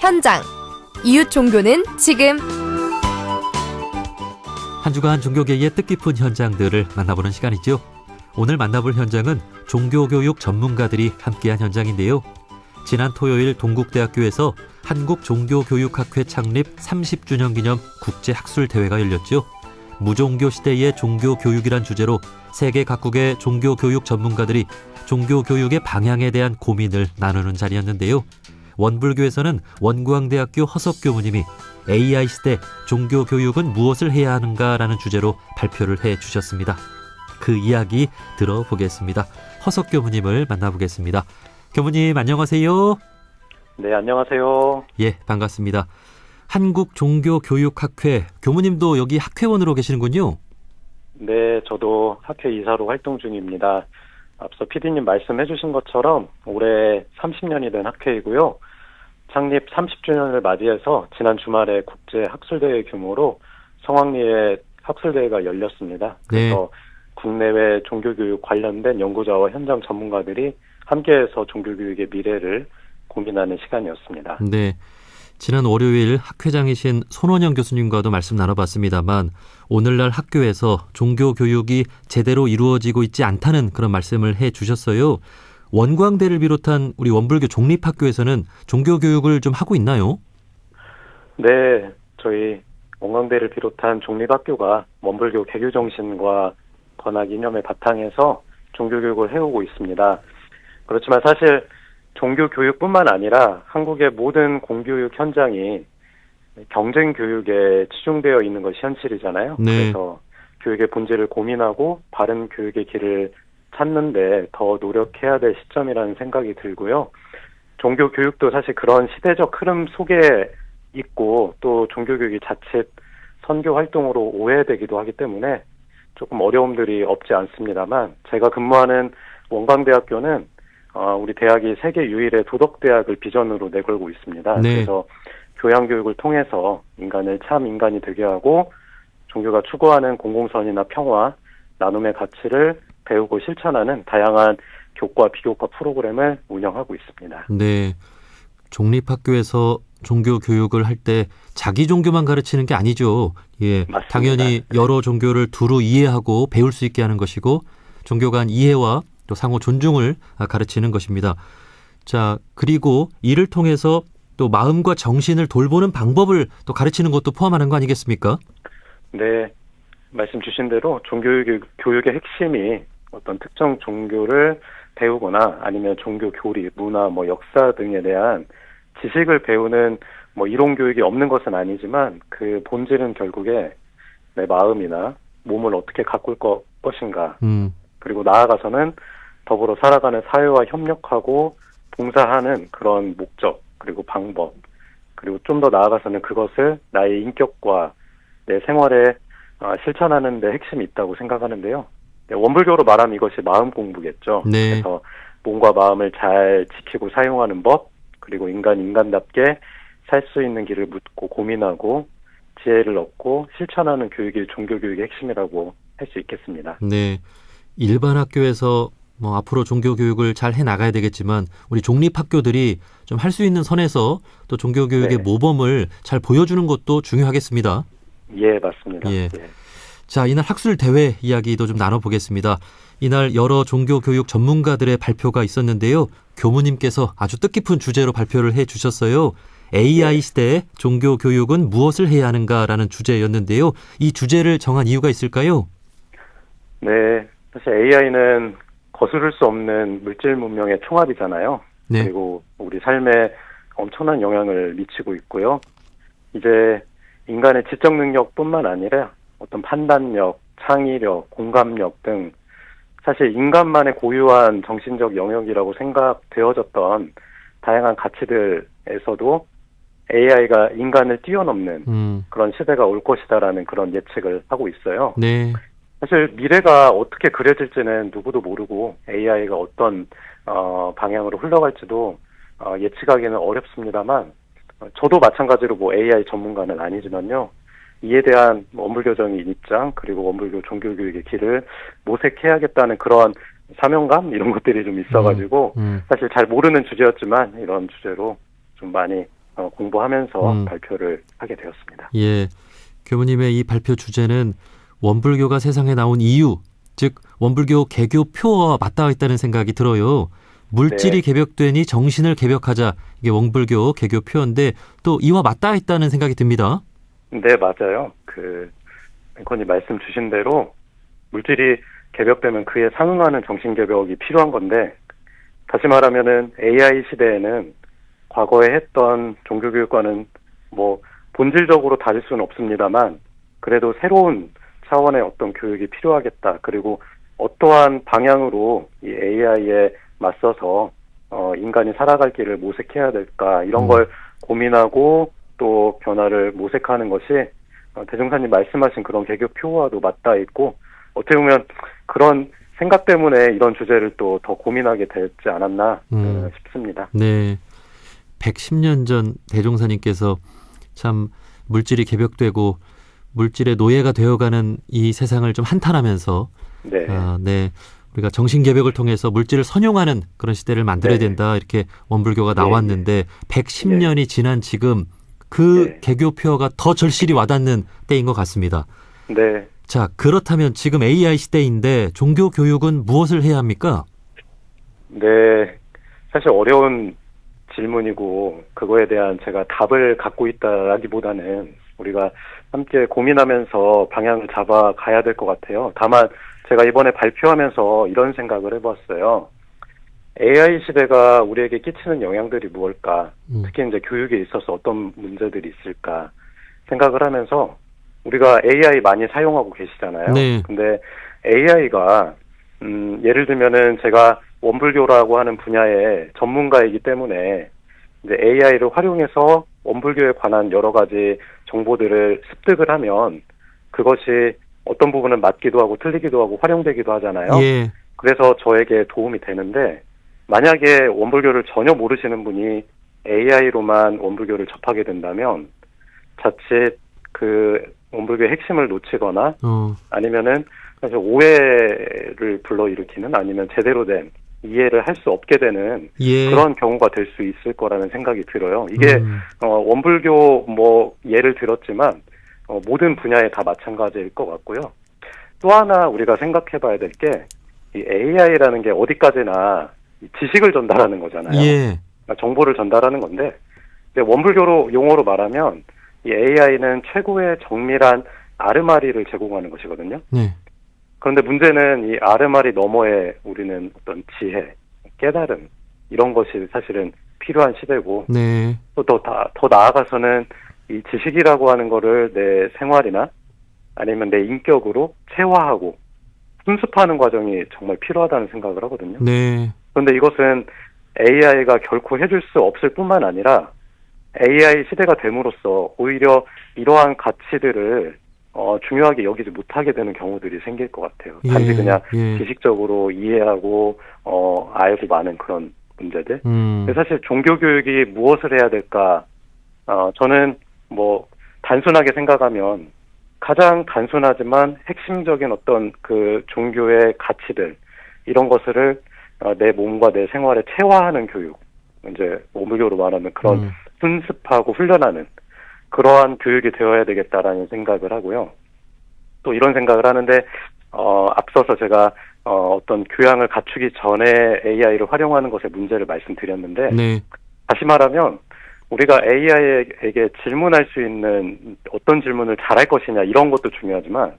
현장. 이웃 종교는 지금. 한 주간 종교계의 뜻깊은 현장들을 만나보는 시간이죠. 오늘 만나볼 현장은 종교교육 전문가들이 함께한 현장인데요. 지난 토요일 동국대학교에서 한국종교교육학회 창립 30주년 기념 국제학술대회가 열렸죠. 무종교 시대의 종교교육이란 주제로 세계 각국의 종교교육 전문가들이 종교교육의 방향에 대한 고민을 나누는 자리였는데요. 원불교에서는 원광대학교 허석 교무님이 AI 시대 종교교육은 무엇을 해야 하는가라는 주제로 발표를 해주셨습니다. 그 이야기 들어보겠습니다. 허석 교무님을 만나보겠습니다. 교무님 안녕하세요. 네, 안녕하세요. 예, 반갑습니다. 한국종교교육학회, 교무님도 여기 학회원으로 계시는군요. 네, 저도 학회 이사로 활동 중입니다. 앞서 PD님 말씀해 주신 것처럼 올해 30년이 된 학회이고요. 창립 30주년을 맞이해서 지난 주말에 국제학술대회 규모로 성황리에 학술대회가 열렸습니다. 그래서 네. 국내외 종교교육 관련된 연구자와 현장 전문가들이 함께해서 종교교육의 미래를 고민하는 시간이었습니다. 네. 지난 월요일 학회장이신 손원영 교수님과도 말씀 나눠봤습니다만 오늘날 학교에서 종교교육이 제대로 이루어지고 있지 않다는 그런 말씀을 해주셨어요. 원광대를 비롯한 우리 원불교 종립학교에서는 종교교육을 좀 하고 있나요? 네, 저희 원광대를 비롯한 종립학교가 원불교 개교정신과 권학 이념의 바탕에서 종교교육을 해오고 있습니다. 그렇지만 사실 종교교육뿐만 아니라 한국의 모든 공교육 현장이 경쟁교육에 치중되어 있는 것이 현실이잖아요. 네. 그래서 교육의 본질을 고민하고 바른 교육의 길을 찾는데 더 노력해야 될 시점이라는 생각이 들고요. 종교교육도 사실 그런 시대적 흐름 속에 있고 또 종교교육이 자칫 선교 활동으로 오해되기도 하기 때문에 조금 어려움들이 없지 않습니다만 제가 근무하는 원광대학교는 우리 대학이 세계 유일의 도덕대학을 비전으로 내걸고 있습니다. 네. 그래서 교양교육을 통해서 인간을 참 인간이 되게 하고 종교가 추구하는 공공선이나 평화, 나눔의 가치를 배우고 실천하는 다양한 교과, 비교과 프로그램을 운영하고 있습니다. 네. 종립학교에서 종교교육을 할 때 자기 종교만 가르치는 게 아니죠. 예, 맞습니다. 당연히 여러 종교를 두루 이해하고 배울 수 있게 하는 것이고 종교 간 이해와 또 상호 존중을 가르치는 것입니다. 자, 그리고 이를 통해서 또 마음과 정신을 돌보는 방법을 또 가르치는 것도 포함하는 거 아니겠습니까? 네, 말씀 주신 대로 종교교육의 핵심이 어떤 특정 종교를 배우거나 아니면 종교 교리, 문화, 역사 등에 대한 지식을 배우는 이론 교육이 없는 것은 아니지만 그 본질은 결국에 내 마음이나 몸을 어떻게 가꿀 것인가 그리고 나아가서는 더불어 살아가는 사회와 협력하고 봉사하는 그런 목적 그리고 방법 그리고 좀 더 나아가서는 그것을 나의 인격과 내 생활에 실천하는 데 핵심이 있다고 생각하는데요. 원불교로 말하면 이것이 마음 공부겠죠. 네. 그래서 몸과 마음을 잘 지키고 사용하는 법 그리고 인간답게 살 수 있는 길을 묻고 고민하고 지혜를 얻고 실천하는 교육이 종교교육의 핵심이라고 할 수 있겠습니다. 네. 일반 학교에서 앞으로 종교교육을 잘 해나가야 되겠지만 우리 종립학교들이 좀 할 수 있는 선에서 또 종교교육의 네. 모범을 잘 보여주는 것도 중요하겠습니다. 예, 맞습니다. 예. 예. 자, 이날 학술대회 이야기도 좀 나눠보겠습니다. 이날 여러 종교교육 전문가들의 발표가 있었는데요. 교무님께서 아주 뜻깊은 주제로 발표를 해주셨어요. AI 시대의 종교교육은 무엇을 해야 하는가라는 주제였는데요. 이 주제를 정한 이유가 있을까요? 네, 사실 AI는 거스를 수 없는 물질 문명의 총합이잖아요. 네. 그리고 우리 삶에 엄청난 영향을 미치고 있고요. 이제 인간의 지적 능력뿐만 아니라 어떤 판단력, 창의력, 공감력 등 사실 인간만의 고유한 정신적 영역이라고 생각되어졌던 다양한 가치들에서도 AI가 인간을 뛰어넘는 그런 시대가 올 것이다라는 그런 예측을 하고 있어요. 네. 사실 미래가 어떻게 그려질지는 누구도 모르고 AI가 어떤 방향으로 흘러갈지도 예측하기는 어렵습니다만 저도 마찬가지로 AI 전문가는 아니지만요. 이에 대한 원불교적인 입장 그리고 원불교 종교교육의 길을 모색해야겠다는 그런 사명감 이런 것들이 좀 있어가지고 사실 잘 모르는 주제였지만 이런 주제로 좀 많이 공부하면서 발표를 하게 되었습니다. 예. 교무님의 이 발표 주제는 원불교가 세상에 나온 이유, 즉 원불교 개교표와 맞닿아 있다는 생각이 들어요. 물질이 네. 개벽되니 정신을 개벽하자. 이게 원불교 개교표인데 또 이와 맞닿아 있다는 생각이 듭니다. 네, 맞아요. 앵커님 말씀 주신 대로 물질이 개벽되면 그에 상응하는 정신 개벽이 필요한 건데, 다시 말하면은 AI 시대에는 과거에 했던 종교교육과는 뭐 본질적으로 다를 수는 없습니다만 그래도 새로운 차원의 어떤 교육이 필요하겠다. 그리고 어떠한 방향으로 이 AI에 맞서서 인간이 살아갈 길을 모색해야 될까, 이런 걸 고민하고 또 변화를 모색하는 것이 대종사님 말씀하신 그런 개교표와도 맞닿아 있고, 어떻게 보면 그런 생각 때문에 이런 주제를 또 더 고민하게 되지 않았나 싶습니다. 네. 110년 전 대종사님께서 참 물질이 개벽되고 물질의 노예가 되어가는 이 세상을 좀 한탄하면서 네. 네. 우리가 정신 개벽을 통해서 물질을 선용하는 그런 시대를 만들어야 네. 된다. 이렇게 원불교가 나왔는데 110년이 지난 지금 그 네. 개교표가 더 절실히 와닿는 때인 것 같습니다. 네. 자, 그렇다면 지금 AI 시대인데 종교 교육은 무엇을 해야 합니까? 네. 사실 어려운 질문이고 그거에 대한 제가 답을 갖고 있다라기보다는 우리가 함께 고민하면서 방향을 잡아 가야 될 것 같아요. 다만 제가 이번에 발표하면서 이런 생각을 해봤어요. AI 시대가 우리에게 끼치는 영향들이 무엇일까? 특히 이제 교육에 있어서 어떤 문제들이 있을까 생각을 하면서, 우리가 AI 많이 사용하고 계시잖아요. 네. 근데 AI가 예를 들면은 제가 원불교라고 하는 분야의 전문가이기 때문에 이제 AI를 활용해서 원불교에 관한 여러 가지 정보들을 습득을 하면 그것이 어떤 부분은 맞기도 하고 틀리기도 하고 활용되기도 하잖아요. 예. 그래서 저에게 도움이 되는데, 만약에 원불교를 전혀 모르시는 분이 AI로만 원불교를 접하게 된다면 자칫 그 원불교의 핵심을 놓치거나 아니면은 사실 오해를 불러일으키는, 아니면 제대로 된 이해를 할 수 없게 되는 예. 그런 경우가 될 수 있을 거라는 생각이 들어요. 이게 원불교 뭐 예를 들었지만 모든 분야에 다 마찬가지일 것 같고요. 또 하나 우리가 생각해 봐야 될 게, 이 AI라는 게 어디까지나 지식을 전달하는 거잖아요. 예. 그러니까 정보를 전달하는 건데, 근데 원불교로 용어로 말하면 이 AI는 최고의 정밀한 아르마리를 제공하는 것이거든요. 네. 그런데 문제는 이 아르마리 너머에 우리는 어떤 지혜, 깨달음, 이런 것이 사실은 필요한 시대고, 네. 또 더 나아가서는 이 지식이라고 하는 거를 내 생활이나 아니면 내 인격으로 체화하고 훈습하는 과정이 정말 필요하다는 생각을 하거든요. 네. 그런데 이것은 AI가 결코 해줄 수 없을 뿐만 아니라 AI 시대가 됨으로써 오히려 이러한 가치들을 중요하게 여기지 못하게 되는 경우들이 생길 것 같아요. 단지 그냥 지식적으로 이해하고 알고 많은 그런 문제들. 근데 사실 종교교육이 무엇을 해야 될까? 저는 뭐 단순하게 생각하면 가장 단순하지만 핵심적인 어떤 그 종교의 가치들, 이런 것을 내 몸과 내 생활에 체화하는 교육, 이제 원불교로 말하면 그런 훈습하고 훈련하는 그러한 교육이 되어야 되겠다라는 생각을 하고요. 또 이런 생각을 하는데 앞서서 제가 어떤 교양을 갖추기 전에 AI를 활용하는 것의 문제를 말씀드렸는데, 네. 다시 말하면 우리가 AI에게 질문할 수 있는 어떤 질문을 잘할 것이냐, 이런 것도 중요하지만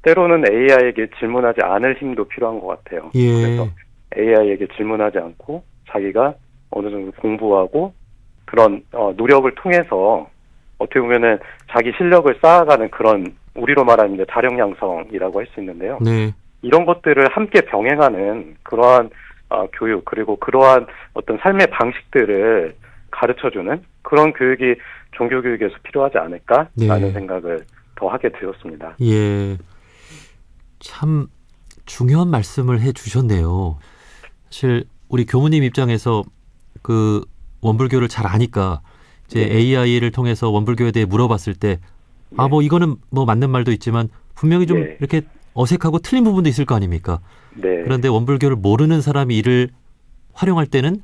때로는 AI에게 질문하지 않을 힘도 필요한 것 같아요. 예. 그래서 AI에게 질문하지 않고 자기가 어느 정도 공부하고 그런 노력을 통해서 어떻게 보면은 자기 실력을 쌓아가는 그런, 우리로 말하는 이제 자력 양성이라고 할 수 있는데요. 네. 이런 것들을 함께 병행하는 그러한 교육, 그리고 그러한 어떤 삶의 방식들을 가르쳐주는 그런 교육이 종교교육에서 필요하지 않을까라는 생각을 더 하게 되었습니다. 예. 참 중요한 말씀을 해주셨네요. 사실 우리 교무님 입장에서 그 원불교를 잘 아니까 이제 AI를 통해서 원불교에 대해 물어봤을 때 뭐 이거는 뭐 맞는 말도 있지만 분명히 좀 이렇게 어색하고 틀린 부분도 있을 거 아닙니까? 네. 그런데 원불교를 모르는 사람이 이를 활용할 때는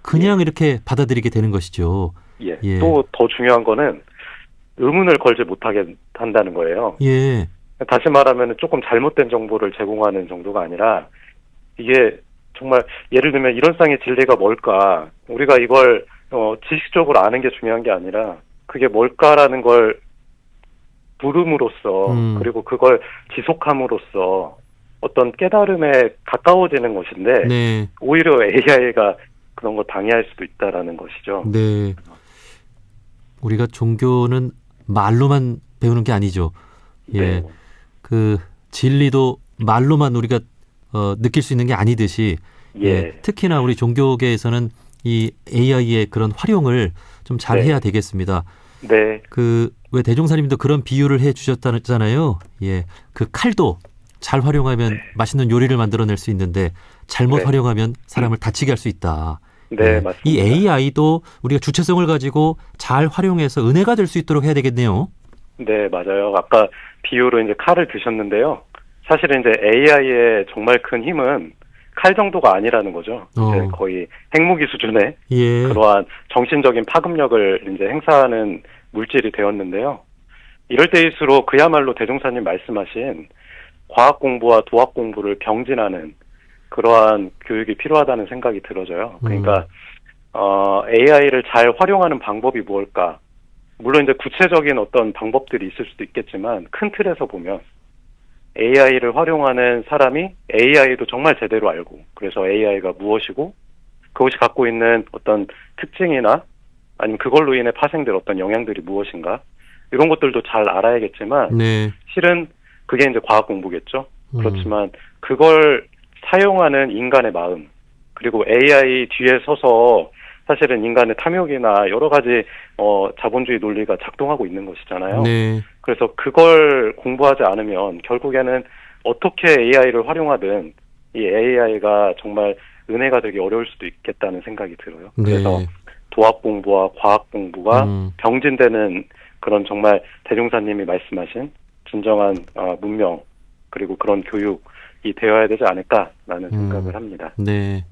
그냥 이렇게 받아들이게 되는 것이죠. 예. 예. 또 더 중요한 거는 의문을 걸지 못하게 한다는 거예요. 예. 다시 말하면 조금 잘못된 정보를 제공하는 정도가 아니라 이게 정말 예를 들면 이론상의 진리가 뭘까? 우리가 이걸 지식적으로 아는 게 중요한 게 아니라 그게 뭘까라는 걸 물음으로써 그리고 그걸 지속함으로써 어떤 깨달음에 가까워지는 것인데 네. 오히려 AI가 그런 걸 방해할 수도 있다라는 것이죠. 네. 우리가 종교는 말로만 배우는 게 아니죠. 예. 네. 그 진리도 말로만 우리가 느낄 수 있는 게 아니듯이 예. 특히나 우리 종교계에서는 이 AI의 그런 활용을 좀 잘 네. 해야 되겠습니다. 네. 그 왜 대종사님도 그런 비유를 해 주셨잖아요. 예. 그 칼도 잘 활용하면 맛있는 요리를 만들어낼 수 있는데 잘못 네. 활용하면 사람을 다치게 할 수 있다. 네, 맞습니다. 이 AI도 우리가 주체성을 가지고 잘 활용해서 은혜가 될 수 있도록 해야 되겠네요. 네, 맞아요. 아까 비유로 이제 칼을 드셨는데요. 사실은 이제 AI의 정말 큰 힘은 칼 정도가 아니라는 거죠. 이제 거의 핵무기 수준의 예. 그러한 정신적인 파급력을 이제 행사하는 물질이 되었는데요. 이럴 때일수록 그야말로 대종사님 말씀하신 과학 공부와 도학 공부를 병진하는 그러한 교육이 필요하다는 생각이 들어져요. 그러니까 AI를 잘 활용하는 방법이 무엇일까? 물론 이제 구체적인 어떤 방법들이 있을 수도 있겠지만 큰 틀에서 보면 AI를 활용하는 사람이 AI도 정말 제대로 알고 그래서 AI가 무엇이고 그것이 갖고 있는 어떤 특징이나 아니면 그걸로 인해 파생될 어떤 영향들이 무엇인가 이런 것들도 잘 알아야겠지만 네. 실은 그게 이제 과학 공부겠죠. 그렇지만 그걸 사용하는 인간의 마음 그리고 AI 뒤에 서서 사실은 인간의 탐욕이나 여러 가지 자본주의 논리가 작동하고 있는 것이잖아요. 네. 그래서 그걸 공부하지 않으면 결국에는 어떻게 AI를 활용하든 이 AI가 정말 은혜가 되기 어려울 수도 있겠다는 생각이 들어요. 네. 그래서 도학 공부와 과학 공부가 병진되는 그런 정말 대종사님이 말씀하신 진정한 문명 그리고 그런 교육이 되어야 되지 않을까라는 생각을 합니다. 네.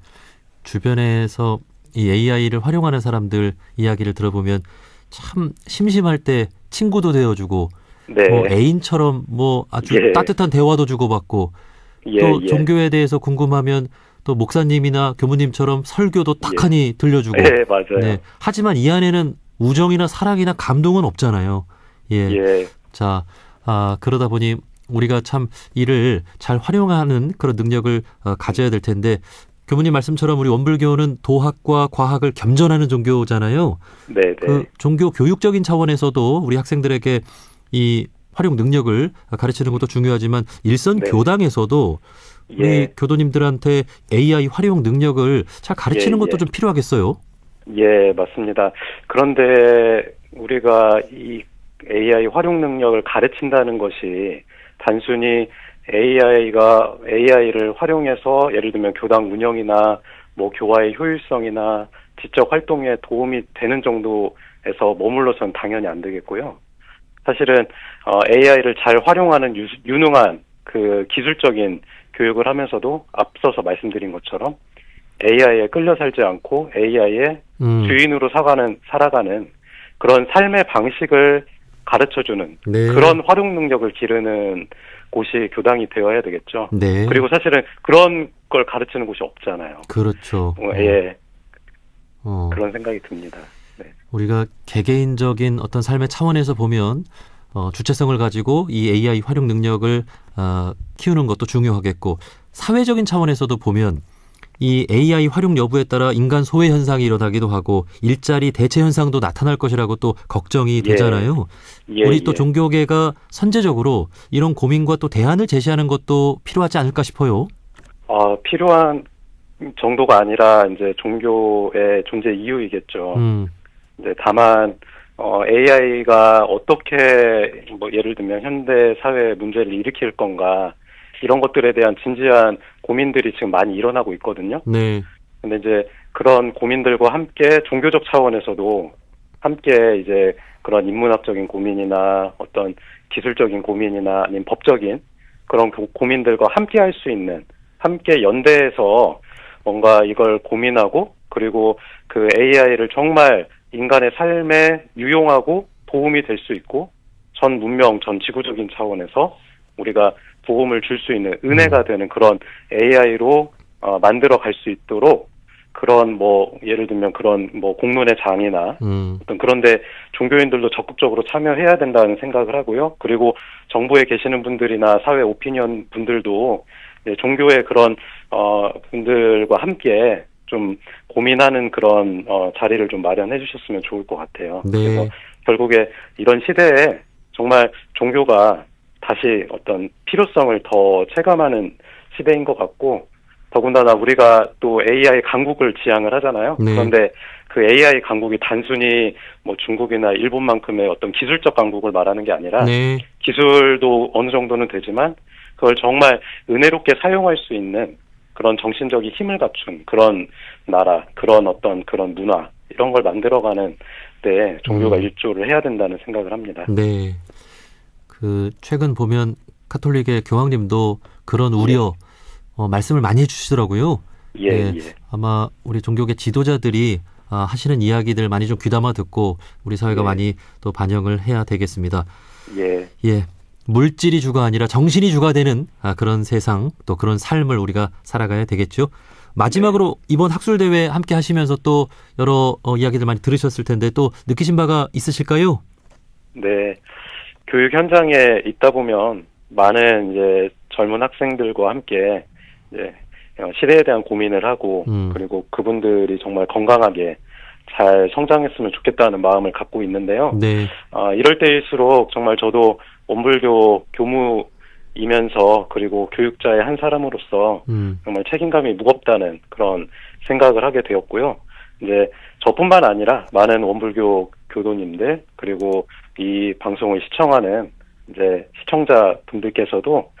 주변에서 이 AI를 활용하는 사람들 이야기를 들어보면 참 심심할 때 친구도 되어주고 네. 뭐 애인처럼 뭐 아주 예. 따뜻한 대화도 주고받고 예, 또 예. 종교에 대해서 궁금하면 또 목사님이나 교무님처럼 설교도 탁하니 들려주고 네, 맞아요. 네. 하지만 이 안에는 우정이나 사랑이나 감동은 없잖아요. 예. 예. 자, 그러다 보니 우리가 참 이를 잘 활용하는 그런 능력을 가져야 될 텐데 교무님 말씀처럼 우리 원불교는 도학과 과학을 겸전하는 종교잖아요. 네, 네. 그 종교 교육적인 차원에서도 우리 학생들에게 이 활용 능력을 가르치는 것도 중요하지만 일선 네. 교당에서도 우리 예. 교도님들한테 AI 활용 능력을 잘 가르치는 예, 것도 예. 좀 필요하겠어요. 예, 맞습니다. 그런데 우리가 이 AI 활용 능력을 가르친다는 것이 단순히 AI를 활용해서 예를 들면 교당 운영이나 뭐 교화의 효율성이나 지적 활동에 도움이 되는 정도에서 머물러서는 당연히 안 되겠고요. 사실은 AI를 잘 활용하는 유능한 그 기술적인 교육을 하면서도 앞서서 말씀드린 것처럼 AI에 끌려 살지 않고 AI의 주인으로 살아가는 그런 삶의 방식을 가르쳐주는 네. 그런 활용 능력을 기르는 곳이 교당이 되어야 되겠죠. 네. 그리고 사실은 그런 걸 가르치는 곳이 없잖아요. 그렇죠. 예, 그런 생각이 듭니다. 네. 우리가 개개인적인 어떤 삶의 차원에서 보면 주체성을 가지고 이 AI 활용 능력을 키우는 것도 중요하겠고 사회적인 차원에서도 보면 이 AI 활용 여부에 따라 인간 소외 현상이 일어나기도 하고 일자리 대체 현상도 나타날 것이라고 또 걱정이 되잖아요. 우리 또 종교계가 선제적으로 이런 고민과 또 대안을 제시하는 것도 필요하지 않을까 싶어요. 필요한 정도가 아니라 이제 종교의 존재 이유이겠죠. 이제 다만 AI가 어떻게 뭐 예를 들면 현대 사회 문제를 일으킬 건가 이런 것들에 대한 진지한 고민들이 지금 많이 일어나고 있거든요. 네. 근데 이제 그런 고민들과 함께 종교적 차원에서도 함께 이제 그런 인문학적인 고민이나 어떤 기술적인 고민이나 아니면 법적인 그런 고민들과 함께 할 수 있는 함께 연대해서 뭔가 이걸 고민하고 그리고 그 AI를 정말 인간의 삶에 유용하고 도움이 될 수 있고 전 문명, 전 지구적인 차원에서 우리가 도움을 줄 수 있는 은혜가 되는 그런 AI로 만들어 갈 수 있도록 그런 뭐 예를 들면 그런 뭐 공론의 장이나 어떤 그런데 종교인들도 적극적으로 참여해야 된다는 생각을 하고요. 그리고 정부에 계시는 분들이나 사회 오피니언 분들도 종교의 그런 분들과 함께 좀 고민하는 그런 자리를 좀 마련해 주셨으면 좋을 것 같아요. 네. 그래서 결국에 이런 시대에 정말 종교가 다시 어떤 필요성을 더 체감하는 시대인 것 같고 더군다나 우리가 또 AI 강국을 지향을 하잖아요. 네. 그런데 그 AI 강국이 단순히 뭐 중국이나 일본만큼의 어떤 기술적 강국을 말하는 게 아니라 네. 기술도 어느 정도는 되지만 그걸 정말 은혜롭게 사용할 수 있는 그런 정신적인 힘을 갖춘 그런 나라, 그런 어떤 그런 문화 이런 걸 만들어가는 데 종교가 일조를 해야 된다는 생각을 합니다. 네. 그 최근 보면 카톨릭의 교황님도 그런 우려 말씀을 많이 해주시더라고요. 예, 네, 예. 아마 우리 종교계 지도자들이 하시는 이야기들 많이 좀 귀담아 듣고 우리 사회가 예. 많이 또 반영을 해야 되겠습니다. 예, 예. 물질이 주가 아니라 정신이 주가 되는 그런 세상 또 그런 삶을 우리가 살아가야 되겠죠. 마지막으로 이번 학술대회 함께 하시면서 또 여러 이야기들 많이 들으셨을 텐데 또 느끼신 바가 있으실까요? 네. 교육 현장에 있다 보면 많은 이제 젊은 학생들과 함께 이제 시대에 대한 고민을 하고 그리고 그분들이 정말 건강하게 잘 성장했으면 좋겠다는 마음을 갖고 있는데요. 네. 이럴 때일수록 정말 저도 원불교 교무이면서 그리고 교육자의 한 사람으로서 정말 책임감이 무겁다는 그런 생각을 하게 되었고요. 이제 저뿐만 아니라 많은 원불교 교도님들 그리고 이 방송을 시청하는 이제 시청자분들께서도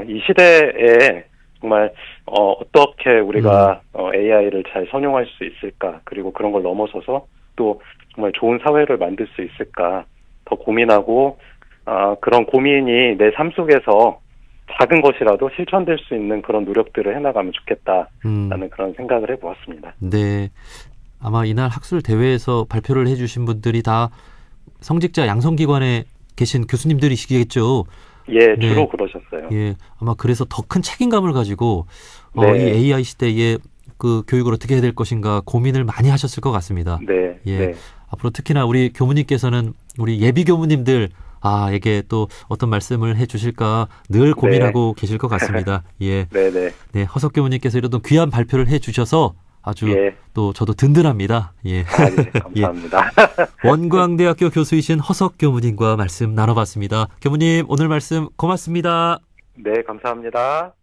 이 시대에 정말 어떻게 우리가 AI를 잘 선용할 수 있을까 그리고 그런 걸 넘어서서 또 정말 좋은 사회를 만들 수 있을까 더 고민하고 그런 고민이 내 삶 속에서 작은 것이라도 실천될 수 있는 그런 노력들을 해나가면 좋겠다라는 그런 생각을 해보았습니다. 네. 아마 이날 학술 대회에서 발표를 해주신 분들이 다 성직자 양성기관에 계신 교수님들이시겠죠. 예, 네. 주로 그러셨어요. 예, 아마 그래서 더 큰 책임감을 가지고 네. 이 AI 시대에 그 교육을 어떻게 해야 될 것인가 고민을 많이 하셨을 것 같습니다. 네, 예. 네. 앞으로 특히나 우리 교무님께서는 우리 예비 교무님들 에게 또 어떤 말씀을 해주실까 늘 고민하고 계실 것 같습니다. 예, 네, 네. 네, 허석 교무님께서 이런 귀한 발표를 해주셔서 아주 예. 또 저도 든든합니다. 예. 예, 감사합니다. 원광대학교 교수이신 허석 교무님과 말씀 나눠봤습니다. 교무님 오늘 말씀 고맙습니다. 네, 감사합니다.